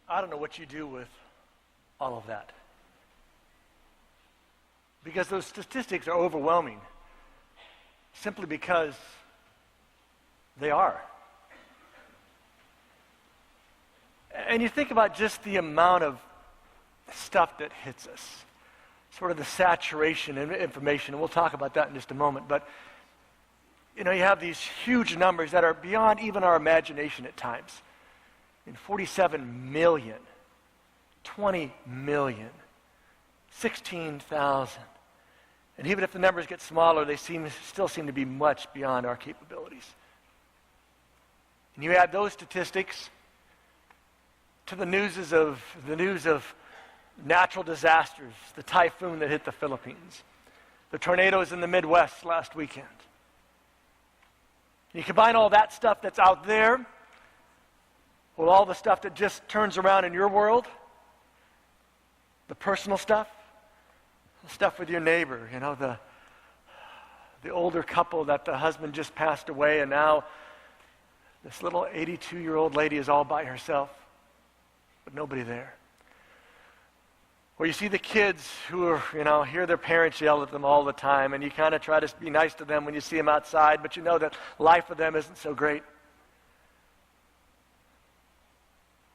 I don't know what you do with all of that. Because those statistics are overwhelming. Simply because they are. And you think about just the amount of stuff that hits us. Sort of the saturation in information, and we'll talk about that in just a moment. But, you have these huge numbers that are beyond even our imagination at times. 47 million, 20 million, 16,000. And even if the numbers get smaller, they still seem to be much beyond our capabilities. And you add those statistics to the news of natural disasters, the typhoon that hit the Philippines, the tornadoes in the Midwest last weekend. You combine all that stuff that's out there with all the stuff that just turns around in your world, the personal stuff, the stuff with your neighbor, the older couple that the husband just passed away, and now this little 82-year-old lady is all by herself with nobody there. Or you see the kids who are, hear their parents yell at them all the time, and you kind of try to be nice to them when you see them outside, but you know that life with them isn't so great.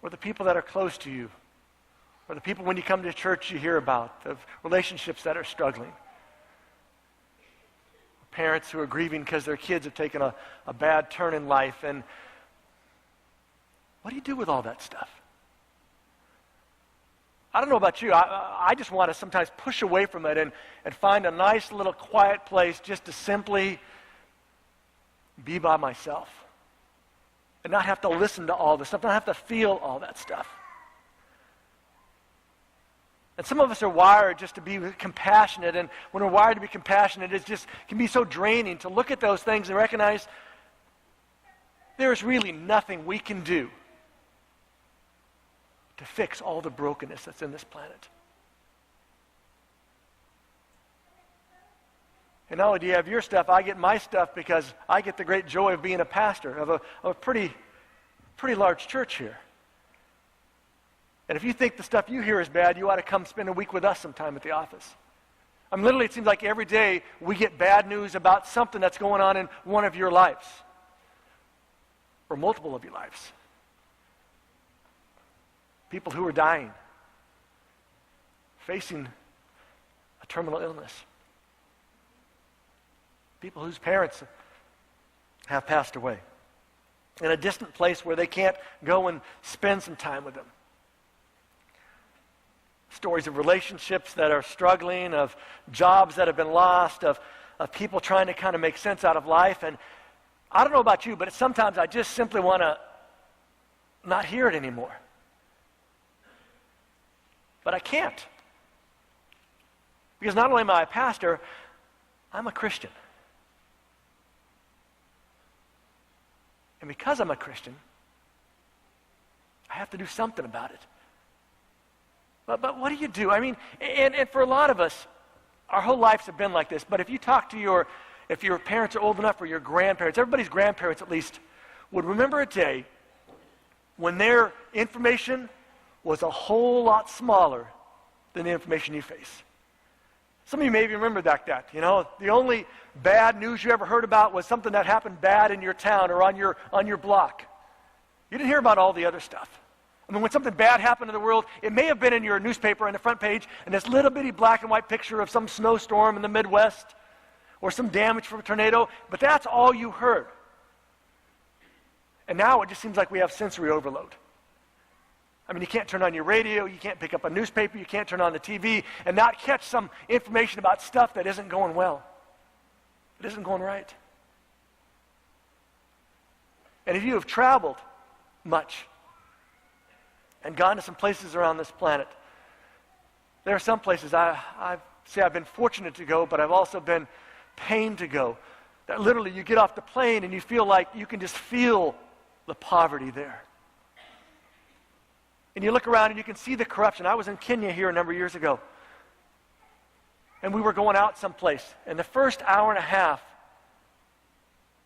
Or the people that are close to you, or the people when you come to church you hear about, the relationships that are struggling. Parents who are grieving because their kids have taken a bad turn in life. And what do you do with all that stuff? I don't know about you. I just want to sometimes push away from it and find a nice little quiet place just to simply be by myself. And not have to listen to all this stuff, not have to feel all that stuff. And some of us are wired just to be compassionate, and when we're wired to be compassionate, it just can be so draining to look at those things and recognize there's really nothing we can do to fix all the brokenness that's in this planet. And not only do you have your stuff, I get my stuff because I get the great joy of being a pastor of a pretty large church here. And if you think the stuff you hear is bad, you ought to come spend a week with us sometime at the office. Literally, it seems like every day we get bad news about something that's going on in one of your lives. Or multiple of your lives. People who are dying. Facing a terminal illness. People whose parents have passed away. In a distant place where they can't go and spend some time with them. Stories of relationships that are struggling, of jobs that have been lost, of people trying to kind of make sense out of life. And I don't know about you, but sometimes I just simply want to not hear it anymore. But I can't. Because not only am I a pastor, I'm a Christian. And because I'm a Christian, I have to do something about it. But what do you do? And for a lot of us, our whole lives have been like this. But if you talk to if your parents are old enough, or your grandparents, everybody's grandparents at least, would remember a day when their information was a whole lot smaller than the information you face. Some of you maybe remember that. The only bad news you ever heard about was something that happened bad in your town or on your block. You didn't hear about all the other stuff. When something bad happened in the world, it may have been in your newspaper on the front page, and this little bitty black and white picture of some snowstorm in the Midwest, or some damage from a tornado, but that's all you heard. And now it just seems like we have sensory overload. You can't turn on your radio, you can't pick up a newspaper, you can't turn on the TV and not catch some information about stuff that isn't going well. It isn't going right. And if you have traveled much and gone to some places around this planet, there are some places I've been fortunate to go, but I've also been pained to go. That literally you get off the plane and you feel like you can just feel the poverty there. And you look around and you can see the corruption. I was in Kenya here a number of years ago. And we were going out someplace. And the first hour and a half,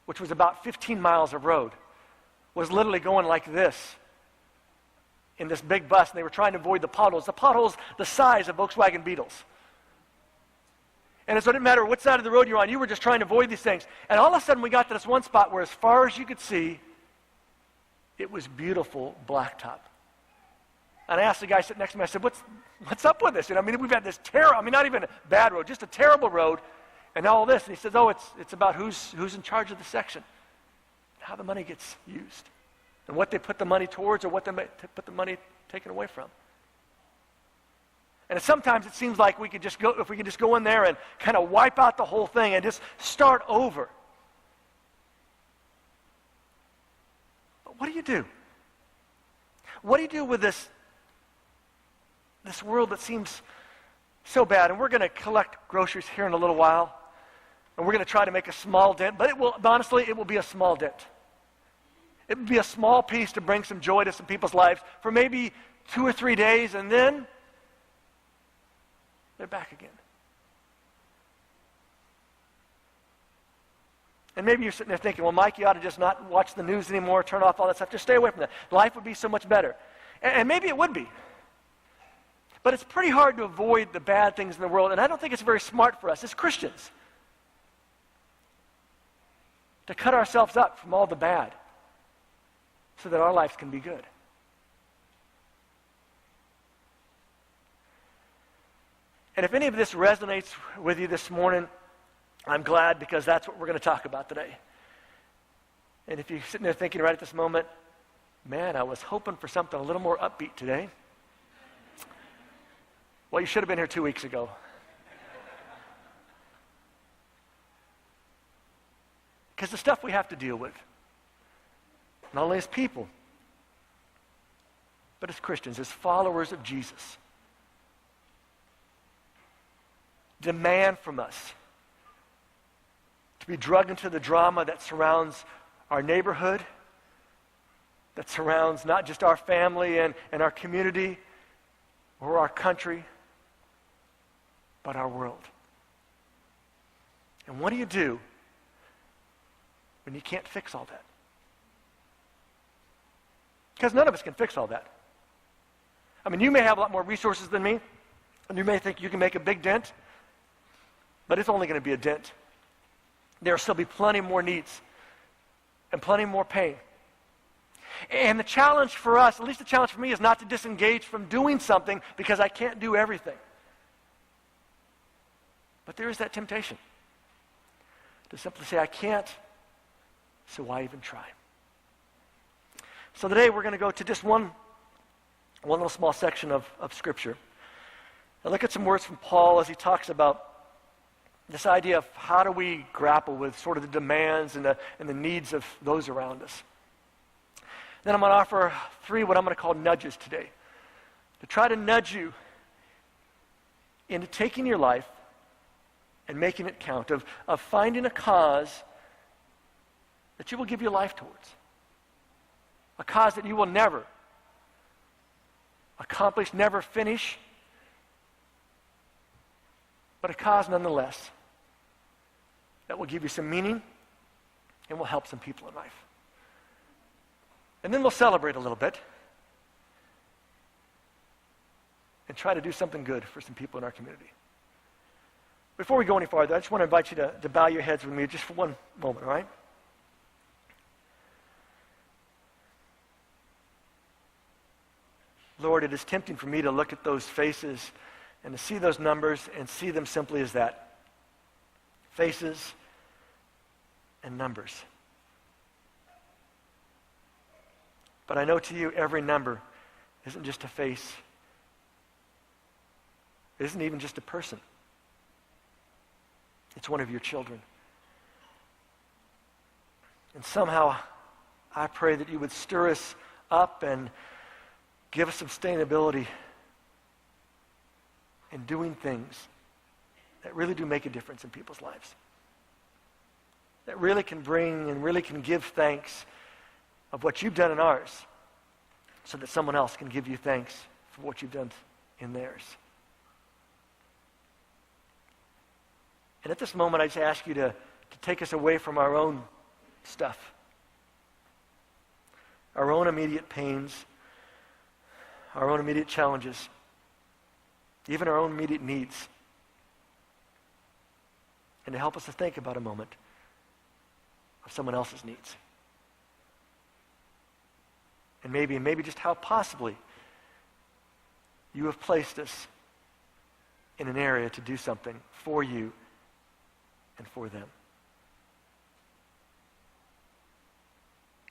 which was about 15 miles of road, was literally going like this. in this big bus, and they were trying to avoid the potholes. The potholes the size of Volkswagen Beetles. And so it didn't matter what side of the road you're on, you were just trying to avoid these things. And all of a sudden we got to this one spot where as far as you could see, it was beautiful blacktop. And I asked the guy sitting next to me, I said, what's up with this? And I mean, we've had this not even a bad road, just a terrible road, and all this. And he says, oh, it's about who's in charge of the section, how the money gets used, and what they put the money towards or what they put the money taken away from. And sometimes it seems like we could just go in there and kind of wipe out the whole thing and just start over. But what do you do? What do you do with this world that seems so bad? And we're going to collect groceries here in a little while, and we're going to try to make a small dent, but honestly, it will be a small dent. It will be a small piece to bring some joy to some people's lives for maybe 2 or 3 days, and then they're back again. And maybe you're sitting there thinking, well, Mike, you ought to just not watch the news anymore, turn off all that stuff. Just stay away from that. Life would be so much better. And maybe it would be. But it's pretty hard to avoid the bad things in the world, and I don't think it's very smart for us as Christians to cut ourselves up from all the bad so that our lives can be good. And if any of this resonates with you this morning, I'm glad, because that's what we're going to talk about today. And if you're sitting there thinking right at this moment, man, I was hoping for something a little more upbeat today. Well, you should have been here 2 weeks ago. Because the stuff we have to deal with, not only as people, but as Christians, as followers of Jesus, demand from us to be drugged into the drama that surrounds our neighborhood, that surrounds not just our family and our community or our country, but our world. And what do you do when you can't fix all that? Because none of us can fix all that. I mean, you may have a lot more resources than me, and you may think you can make a big dent, but it's only going to be a dent. There will still be plenty more needs and plenty more pain. And the challenge for us, at least the challenge for me, is not to disengage from doing something because I can't do everything. But there is that temptation to simply say, I can't, so why even try? So today we're going to go to just one little small section of Scripture. And look at some words from Paul as he talks about this idea of how do we grapple with sort of the demands and the needs of those around us. Then I'm going to offer 3 what I'm going to call nudges today, to try to nudge you into taking your life and making it count, of finding a cause that you will give your life towards, a cause that you will never accomplish, never finish, but a cause nonetheless that will give you some meaning and will help some people in life. And then we'll celebrate a little bit and try to do something good for some people in our community. Before we go any farther, I just want to invite you to bow your heads with me just for one moment, all right? Lord, it is tempting for me to look at those faces and to see those numbers and see them simply as that. Faces and numbers. But I know to you, every number isn't just a face. It isn't even just a person. It's one of your children. And somehow, I pray that you would stir us up and give us sustainability in doing things that really do make a difference in people's lives. That really can bring and really can give thanks of what you've done in ours, so that someone else can give you thanks for what you've done in theirs. And at this moment, I just ask you to take us away from our own stuff, our own immediate pains, our own immediate challenges, even our own immediate needs, and to help us to think about a moment of someone else's needs. And maybe just how possibly you have placed us in an area to do something for you and for them.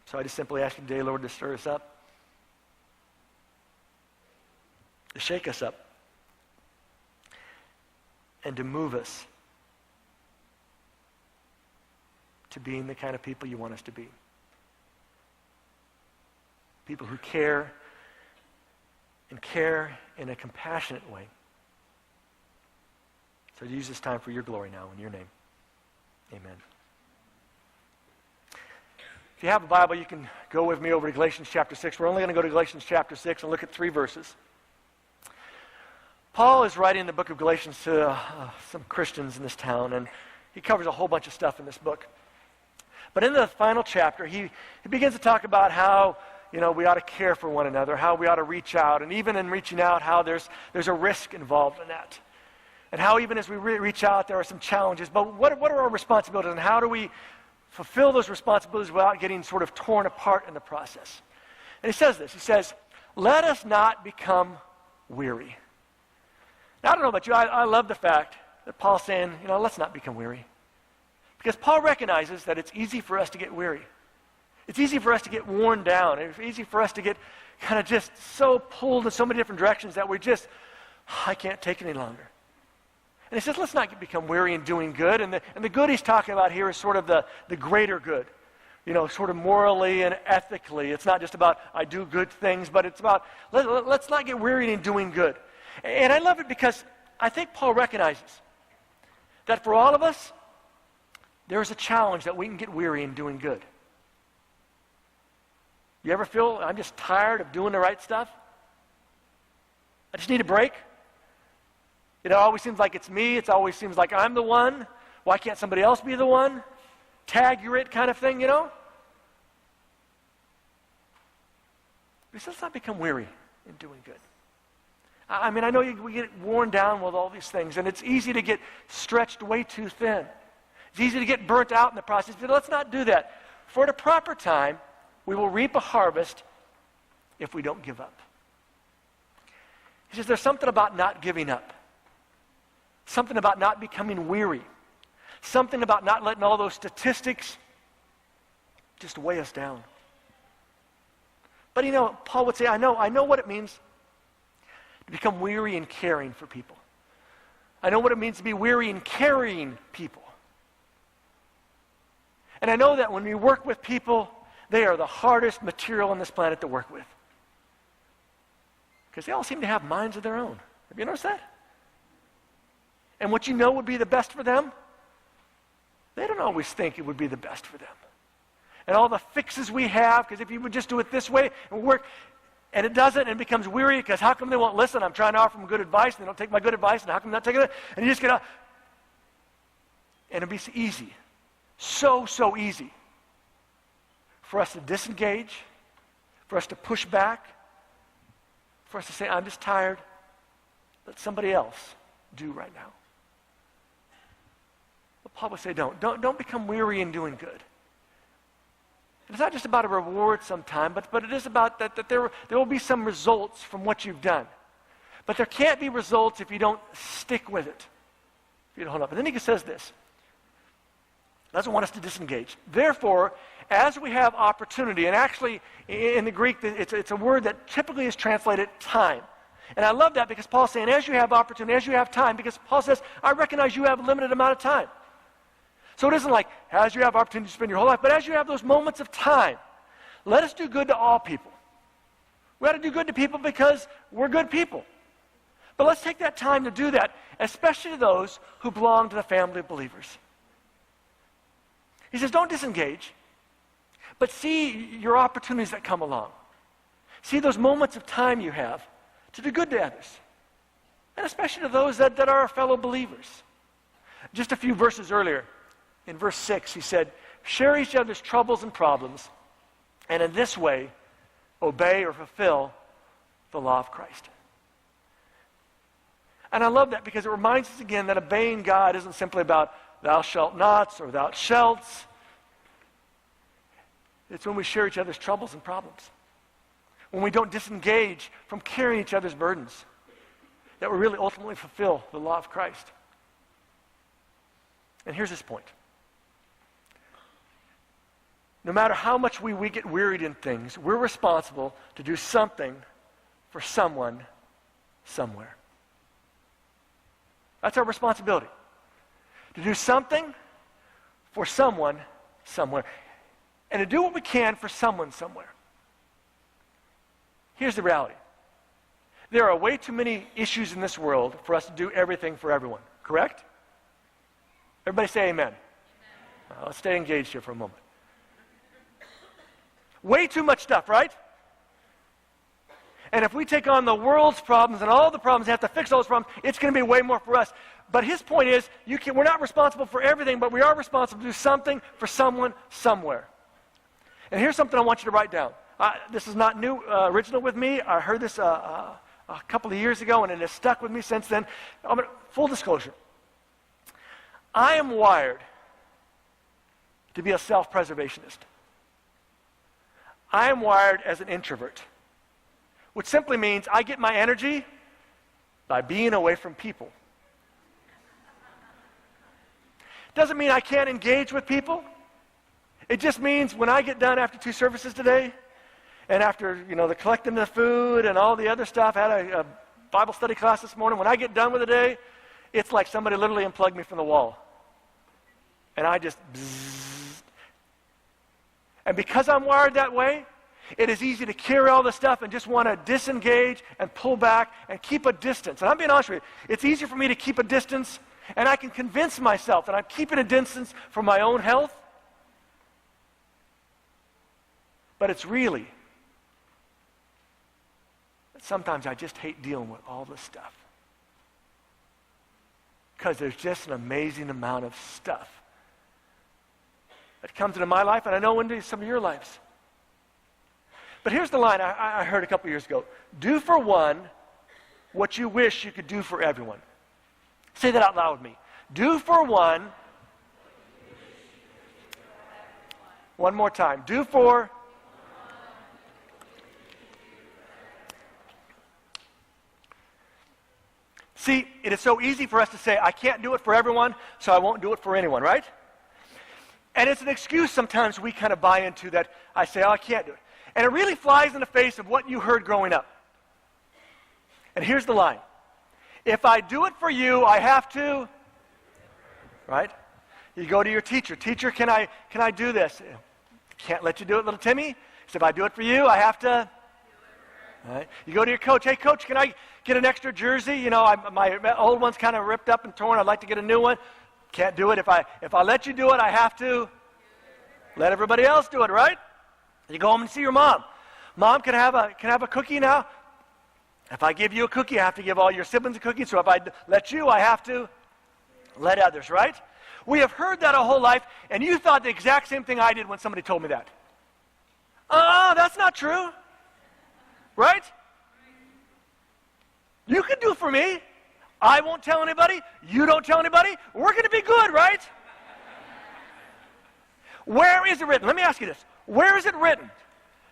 So I just simply ask you today, Lord, to stir us up, to shake us up, and to move us to being the kind of people you want us to be. People who care, and care in a compassionate way. So use this time for your glory now, in your name. Amen. If you have a Bible, you can go with me over to Galatians chapter 6. We're only going to go to Galatians chapter 6 and look at 3 verses. Paul is writing the book of Galatians to some Christians in this town, and he covers a whole bunch of stuff in this book. But in the final chapter, he begins to talk about how we ought to care for one another, how we ought to reach out, and even in reaching out, how there's a risk involved in that. And how even as we reach out, there are some challenges. But what are our responsibilities, and how do we fulfill those responsibilities without getting sort of torn apart in the process? And he says this. He says, let us not become weary. Now, I don't know about you. I love the fact that Paul's saying, let's not become weary. Because Paul recognizes that it's easy for us to get weary. It's easy for us to get worn down. It's easy for us to get kind of just so pulled in so many different directions that I can't take it any longer. And he says, let's not become weary in doing good. And the good he's talking about here is sort of the greater good. Sort of morally and ethically. It's not just about I do good things, but it's about let's not get weary in doing good. And I love it because I think Paul recognizes that for all of us, there is a challenge that we can get weary in doing good. You ever feel, I'm just tired of doing the right stuff? I just need a break. It always seems like it's me. It always seems like I'm the one. Why can't somebody else be the one? Tag, you're it kind of thing, He says, let's not become weary in doing good. I know we get worn down with all these things, and it's easy to get stretched way too thin. It's easy to get burnt out in the process, but let's not do that. For at a proper time, we will reap a harvest if we don't give up. He says there's something about not giving up. Something about not becoming weary. Something about not letting all those statistics just weigh us down. But Paul would say, I know what it means to become weary in caring for people. I know what it means to be weary in carrying people. And I know that when we work with people, they are the hardest material on this planet to work with. Because they all seem to have minds of their own. Have you noticed that? And what would be the best for them, they don't always think it would be the best for them. And all the fixes we have, because if you would just do it this way and work, and it doesn't, and it becomes weary, because how come they won't listen? I'm trying to offer them good advice, and they don't take my good advice, and how come they're not taking it? And you just get out. And it'd be so easy, so easy for us to disengage, for us to push back, for us to say, I'm just tired. Let somebody else do right now. But Paul would say, don't become weary in doing good. And it's not just about a reward sometime, but it is about that there will be some results from what you've done. But there can't be results if you don't stick with it. If you don't hold up. And then he says this. He doesn't want us to disengage. Therefore, as we have opportunity, and actually in the Greek, it's a word that typically is translated time. And I love that because Paul's saying, as you have opportunity, as you have time, because Paul says, I recognize you have a limited amount of time. So it isn't like, as you have opportunity to spend your whole life, but as you have those moments of time, let us do good to all people. We ought to do good to people because we're good people. But let's take that time to do that, especially to those who belong to the family of believers. He says, don't disengage, but see your opportunities that come along. See those moments of time you have to do good to others, and especially to those that are our fellow believers. Just a few verses earlier, in verse 6, he said, share each other's troubles and problems, and in this way, obey or fulfill the law of Christ. And I love that because it reminds us again that obeying God isn't simply about thou shalt nots or thou shalts. It's when we share each other's troubles and problems. When we don't disengage from carrying each other's burdens, that we really ultimately fulfill the law of Christ. And here's his point. No matter how much we get wearied in things, we're responsible to do something for someone, somewhere. That's our responsibility. To do something for someone, somewhere. And to do what we can for someone, somewhere. Here's the reality. There are way too many issues in this world for us to do everything for everyone. Correct? Everybody say amen. Let's stay engaged here for a moment. Way too much stuff, right? And if we take on the world's problems and all the problems and have to fix all those problems, it's going to be way more for us. But his point is, we're not responsible for everything, but we are responsible to do something for someone, somewhere. And here's something I want you to write down. This is not new, original with me. I heard this a couple of years ago, and it has stuck with me since then. Full disclosure. I am wired to be a self-preservationist. I am wired as an introvert, which simply means I get my energy by being away from people. Doesn't mean I can't engage with people. It just means when I get done after 2 services today, and after, the collecting the food and all the other stuff, I had a Bible study class this morning. When I get done with the day, it's like somebody literally unplugged me from the wall. And I just bzzz. And because I'm wired that way, it is easy to carry all this stuff and just want to disengage and pull back and keep a distance. And I'm being honest with you. It's easier for me to keep a distance, and I can convince myself that I'm keeping a distance for my own health. But it's really that sometimes I just hate dealing with all this stuff. Because there's just an amazing amount of stuff that comes into my life, and I know into some of your lives. But here's the line I heard a couple years ago. Do for one what you wish you could do for everyone. Say that out loud with me. Do for one. One more time. Do for. See, it is so easy for us to say, I can't do it for everyone, so I won't do it for anyone, right? And it's an excuse sometimes we kind of buy into that I say, I can't do it. And it really flies in the face of what you heard growing up. And here's the line. If I do it for you, I have to, right? You go to your teacher. Teacher, can I do this? Can't let you do it, little Timmy. So if I do it for you, I have to. Right? You go to your coach. Hey, coach, can I get an extra jersey? My old one's kind of ripped up and torn. I'd like to get a new one. Can't do it. If I let you do it, I have to let everybody else do it, right? You go home and see your mom. Mom, can I have a cookie now? If I give you a cookie, I have to give all your siblings a cookie. So if I let you, I have to let others, right? We have heard that a whole life, and you thought the exact same thing I did when somebody told me that. That's not true. Right? You can do for me. I won't tell anybody. You don't tell anybody. We're going to be good, right? Where is it written? Let me ask you this. Where is it written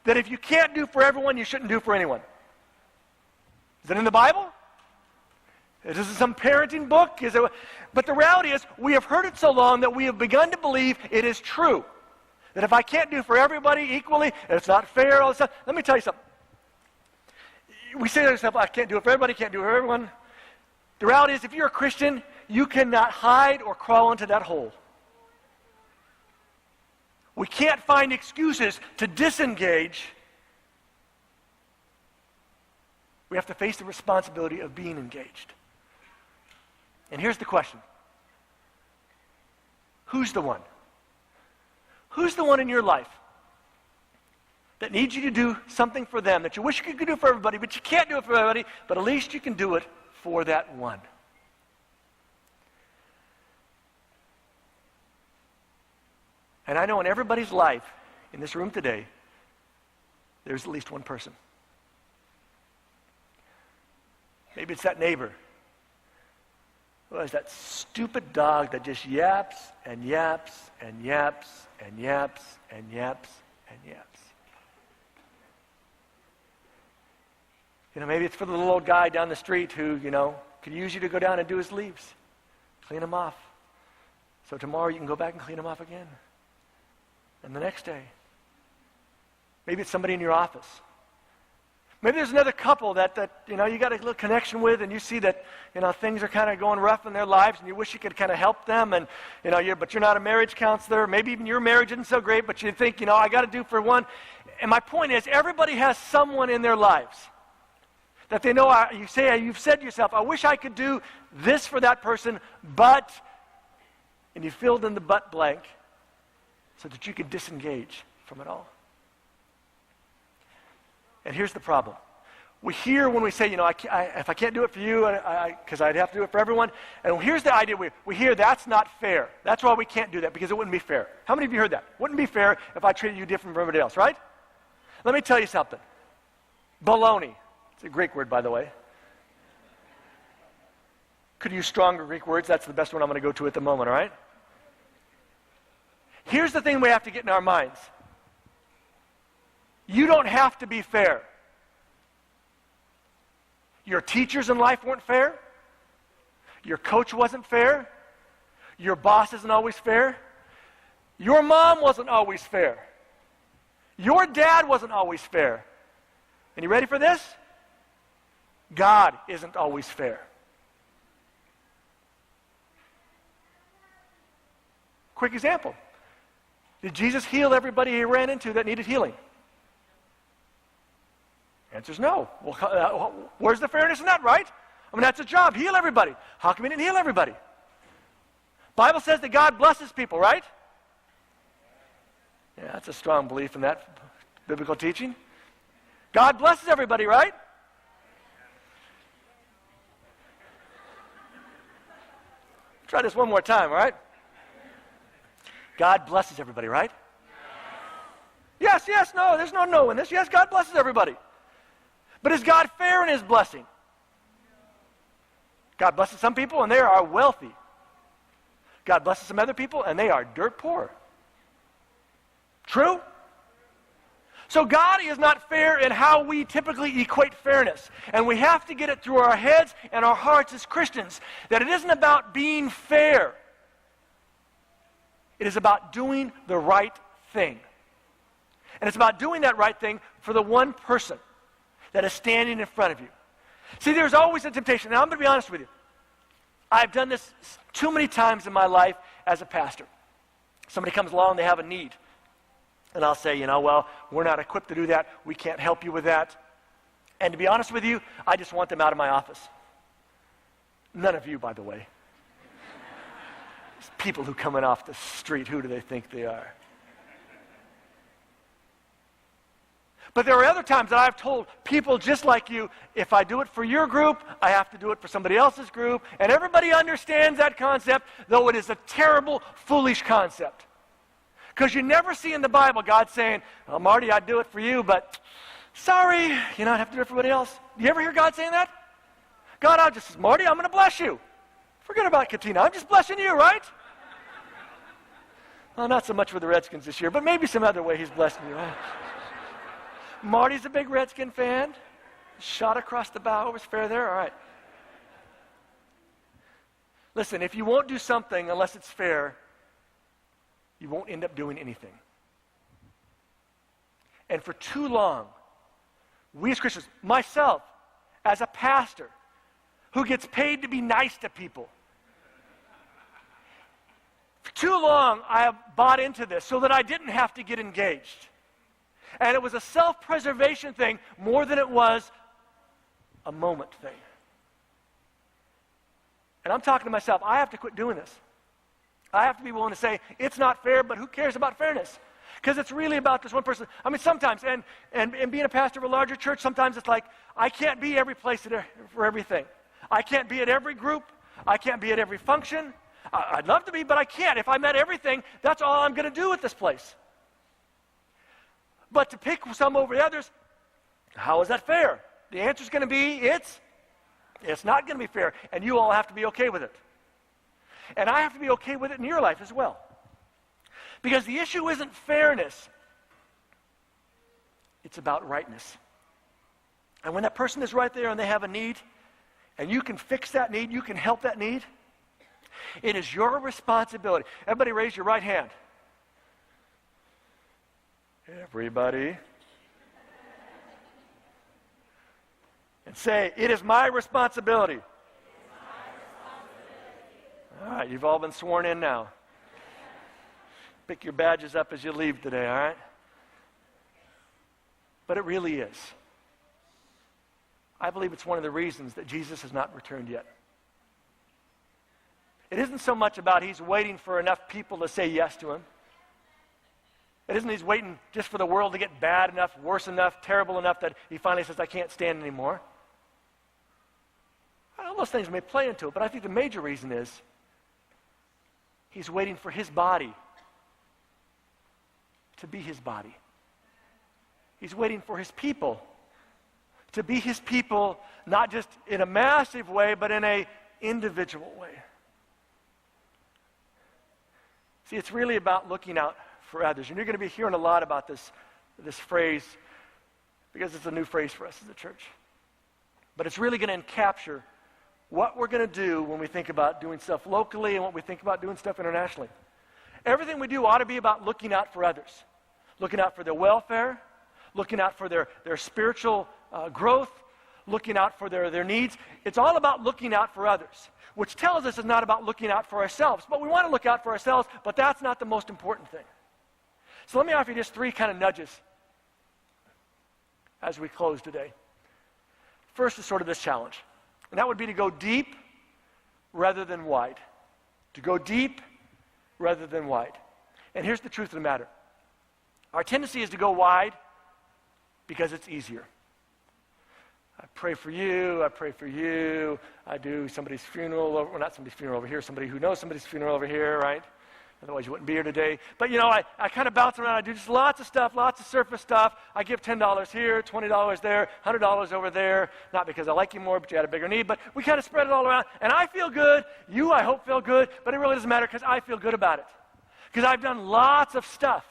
that if you can't do for everyone, you shouldn't do for anyone? Is it in the Bible? Is this some parenting book? But the reality is, we have heard it so long that we have begun to believe it is true. That if I can't do for everybody equally, it's not fair, all this stuff. Let me tell you something. We say to ourselves, I can't do it for everybody, can't do it for everyone. The reality is, if you're a Christian, you cannot hide or crawl into that hole. We can't find excuses to disengage. We have to face the responsibility of being engaged. And here's the question. Who's the one? Who's the one in your life that needs you to do something for them that you wish you could do for everybody, but you can't do it for everybody, but at least you can do it for that one? And I know in everybody's life in this room today, there's at least one person. Maybe it's that neighbor. Well, it's that stupid dog that just yaps and yaps and yaps and yaps and yaps and yaps. Maybe it's for the little old guy down the street who, could use you to go down and do his leaves. Clean them off. So tomorrow you can go back and clean them off again. And the next day. Maybe it's somebody in your office. Maybe there's another couple that you got a little connection with, and you see that things are kind of going rough in their lives, and you wish you could kind of help them, and but you're not a marriage counselor. Maybe even your marriage isn't so great, but you think I got to do for one. And my point is, everybody has someone in their lives that they know. You've said to yourself, I wish I could do this for that person, but, and you filled in the but blank so that you could disengage from it all. And here's the problem. We hear when we say, if I can't do it for you, because I'd have to do it for everyone. And here's the idea. We hear that's not fair. That's why we can't do that, because it wouldn't be fair. How many of you heard that? Wouldn't be fair if I treated you different from everybody else, right? Let me tell you something. Baloney. It's a Greek word, by the way. Could use stronger Greek words. That's the best one I'm going to go to at the moment, all right? Here's the thing we have to get in our minds. You don't have to be fair. Your teachers in life weren't fair. Your coach wasn't fair. Your boss isn't always fair. Your mom wasn't always fair. Your dad wasn't always fair. And you ready for this? God isn't always fair. Quick example. Did Jesus heal everybody he ran into that needed healing? Answer's no. Well, where's the fairness in that, right? That's a job. Heal everybody. How come he didn't heal everybody? Bible says that God blesses people, right? Yeah, that's a strong belief in that biblical teaching. God blesses everybody, right? Try this one more time, all right? God blesses everybody, right? Yes, no. There's no no in this. Yes, God blesses everybody. But is God fair in his blessing? God blesses some people and they are wealthy. God blesses some other people and they are dirt poor. True? So God is not fair in how we typically equate fairness. And we have to get it through our heads and our hearts as Christians that it isn't about being fair. It is about doing the right thing. And it's about doing that right thing for the one person that is standing in front of you. See, there's always a temptation. Now, I'm going to be honest with you. I've done this too many times in my life as a pastor. Somebody comes along, they have a need. And I'll say, well, we're not equipped to do that. We can't help you with that. And to be honest with you, I just want them out of my office. None of you, by the way. These people who come in off the street, who do they think they are? But there are other times that I've told people just like you, if I do it for your group, I have to do it for somebody else's group. And everybody understands that concept, though it is a terrible, foolish concept. Because you never see in the Bible God saying, well, Marty, I'd do it for you, but sorry, I'd have to do it for everybody else. Do you ever hear God saying that? God, Marty, I'm going to bless you. Forget about Katina. I'm just blessing you, right? Well, not so much with the Redskins this year, but maybe some other way he's blessing you, right? Marty's a big Redskin fan. Shot across the bow was fair there. All right. Listen, if you won't do something unless it's fair, you won't end up doing anything. And for too long, we as Christians, myself, as a pastor, who gets paid to be nice to people, for too long I have bought into this so that I didn't have to get engaged. And it was a self-preservation thing more than it was a moment thing. And I'm talking to myself, I have to quit doing this. I have to be willing to say, it's not fair, but who cares about fairness? Because it's really about this one person. Sometimes, and being a pastor of a larger church, sometimes it's like, I can't be every place for everything. I can't be at every group. I can't be at every function. I'd love to be, but I can't. If I'm at everything, that's all I'm going to do at this place. But to pick some over the others, how is that fair? The answer is going to be, it's It's not going to be fair, and you all have to be okay with it. And I have to be okay with it in your life as well. Because the issue isn't fairness. It's about rightness. And when that person is right there and they have a need, and you can fix that need, you can help that need, it is your responsibility. Everybody raise your right hand. Everybody. And say, it is my responsibility. All right, you've all been sworn in now. Pick your badges up as you leave today, all right? But it really is. I believe it's one of the reasons that Jesus has not returned yet. It isn't so much about he's waiting for enough people to say yes to him. It isn't he's waiting just for the world to get bad enough, worse enough, terrible enough that he finally says, I can't stand anymore. All those things may play into it, but I think the major reason is he's waiting for his body to be his body. He's waiting for his people to be his people, not just in a massive way, but in an individual way. See, it's really about looking out for others. And you're going to be hearing a lot about this phrase because it's a new phrase for us as a church. But it's really going to capture what we're going to do when we think about doing stuff locally and what we think about doing stuff internationally. Everything we do ought to be about looking out for others, looking out for their welfare, looking out for their spiritual growth, looking out for their needs. It's all about looking out for others, which tells us it's not about looking out for ourselves. But we want to look out for ourselves, but that's not the most important thing. So let me offer you just 3 kind of nudges as we close today. First is sort of this challenge, and that would be to go deep rather than wide. To go deep rather than wide. And here's the truth of the matter. Our tendency is to go wide because it's easier. I pray for you, I pray for you, I do somebody's funeral, well, not somebody's funeral over here, somebody who knows somebody's funeral over here, right? Otherwise you wouldn't be here today. But you know, I kind of bounce around, I do just lots of stuff, lots of surface stuff. I give $10 here, $20 there, $100 over there, not because I like you more, but you had a bigger need, but we kind of spread it all around, and I feel good, you I hope feel good, but it really doesn't matter because I feel good about it. Because I've done lots of stuff.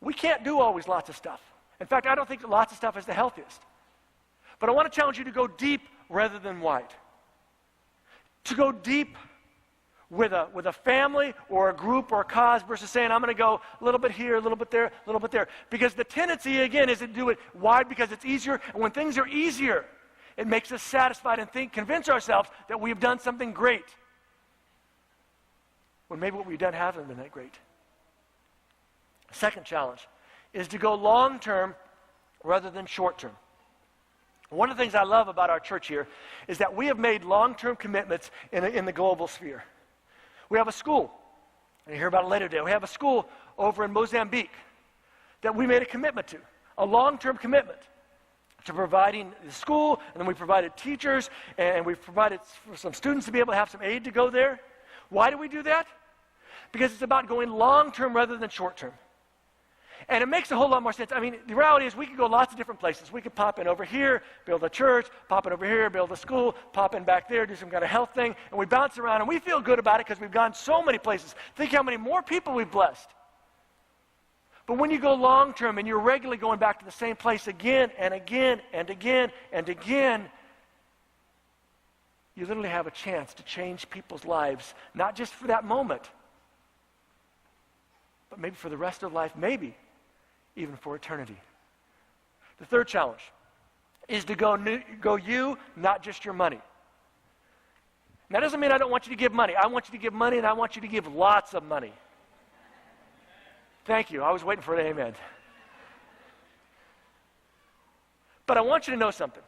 We can't do always lots of stuff. In fact, I don't think that lots of stuff is the healthiest. But I want to challenge you to go deep rather than wide. To go deep with a family or a group or a cause versus saying, I'm going to go a little bit here, a little bit there, a little bit there. Because the tendency, again, is to do it wide because it's easier. And when things are easier, it makes us satisfied and convince ourselves that we've done something great. When maybe what we've done hasn't been that great. Second challenge is to go long-term rather than short-term. One of the things I love about our church here is that we have made long-term commitments in the global sphere. We have a school, and you hear about it later today. We have a school over in Mozambique that we made a commitment to, a long-term commitment to providing the school, and then we provided teachers, and we provided for some students to be able to have some aid to go there. Why do we do that? Because it's about going long-term rather than short-term. And it makes a whole lot more sense. I mean, the reality is we could go lots of different places. We could pop in over here, build a church, pop in over here, build a school, pop in back there, do some kind of health thing, and we bounce around, and we feel good about it because we've gone so many places. Think how many more people we've blessed. But when you go long-term and you're regularly going back to the same place again and again and again and again, you literally have a chance to change people's lives, not just for that moment, but maybe for the rest of life, maybe even for eternity. The third challenge is to go you, not just your money. And that doesn't mean I don't want you to give money. I want you to give money, and I want you to give lots of money. Thank you. I was waiting for an amen. But I want you to know something.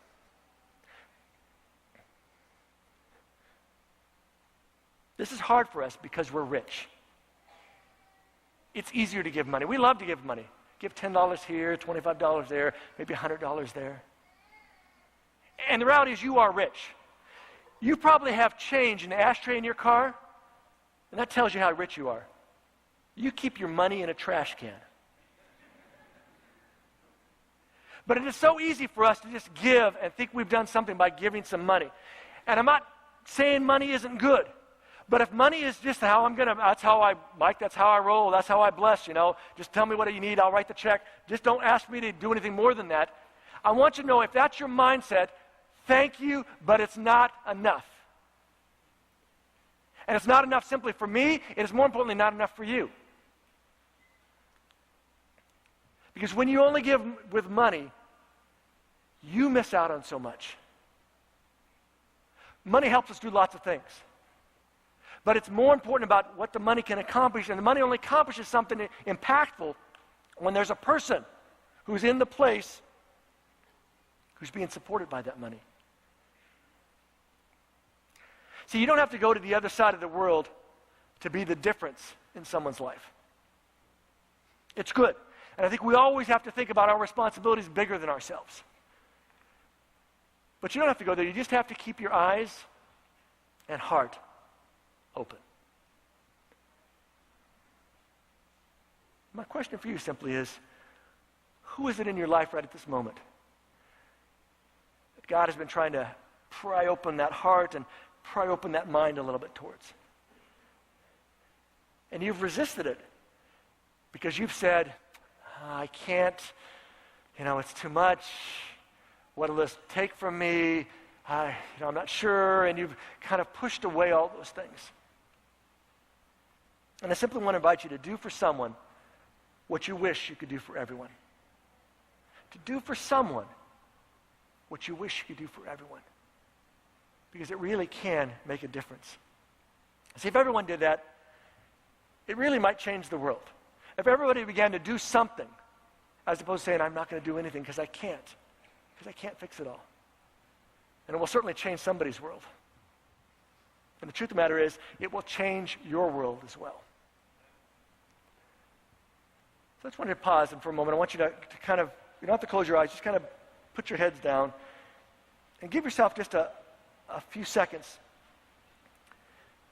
This is hard for us because we're rich. It's easier to give money. We love to give money. Give $10 here, $25 there, maybe $100 there. And the reality is you are rich. You probably have change in the ashtray in your car, and that tells you how rich you are. You keep your money in a trash can. But it is so easy for us to just give and think we've done something by giving some money. And I'm not saying money isn't good. But if money is just that's how I roll, that's how I bless, just tell me what you need, I'll write the check. Just don't ask me to do anything more than that. I want you to know if that's your mindset, thank you, but it's not enough. And it's not enough simply for me, it is more importantly not enough for you. Because when you only give with money, you miss out on so much. Money helps us do lots of things. But it's more important about what the money can accomplish, and the money only accomplishes something impactful when there's a person who's in the place who's being supported by that money. See, you don't have to go to the other side of the world to be the difference in someone's life. It's good. And I think we always have to think about our responsibilities bigger than ourselves. But you don't have to go there. You just have to keep your eyes and heart open. My question for you simply is, who is it in your life right at this moment that God has been trying to pry open that heart and pry open that mind a little bit towards? And you've resisted it because you've said, I can't, it's too much. What will this take from me? I'm not sure. And you've kind of pushed away all those things. And I simply want to invite you to do for someone what you wish you could do for everyone. To do for someone what you wish you could do for everyone. Because it really can make a difference. See, if everyone did that, it really might change the world. If everybody began to do something, as opposed to saying, I'm not going to do anything because I can't fix it all. And it will certainly change somebody's world. And the truth of the matter is, it will change your world as well. So I just wanted to pause and for a moment. I want you to kind of, you don't have to close your eyes, just kind of put your heads down and give yourself just a few seconds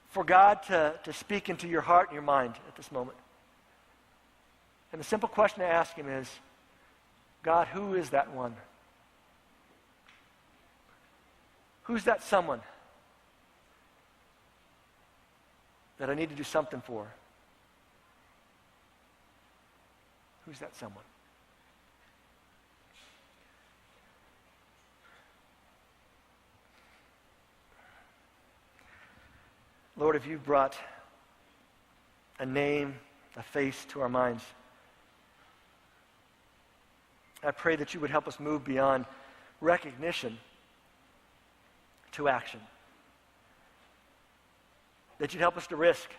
for God to speak into your heart and your mind at this moment. And the simple question to ask him is, God, who is that one? Who's that someone that I need to do something for? Who's that someone? Lord, if you've brought a name, a face to our minds, I pray that you would help us move beyond recognition to action. That you'd help us to risk.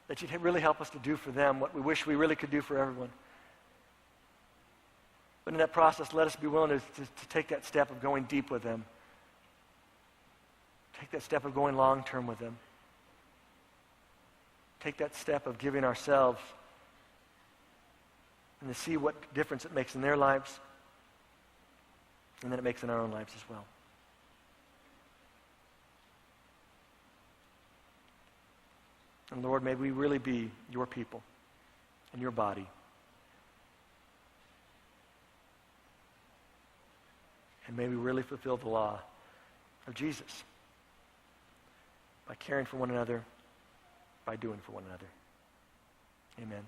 That you'd really help us to do for them what we wish we really could do for everyone. But in that process, let us be willing to take that step of going deep with them. Take that step of going long term with them. Take that step of giving ourselves and to see what difference it makes in their lives and then it makes in our own lives as well. And Lord, may we really be your people and your body. And may we really fulfill the law of Jesus by caring for one another, by doing for one another. Amen.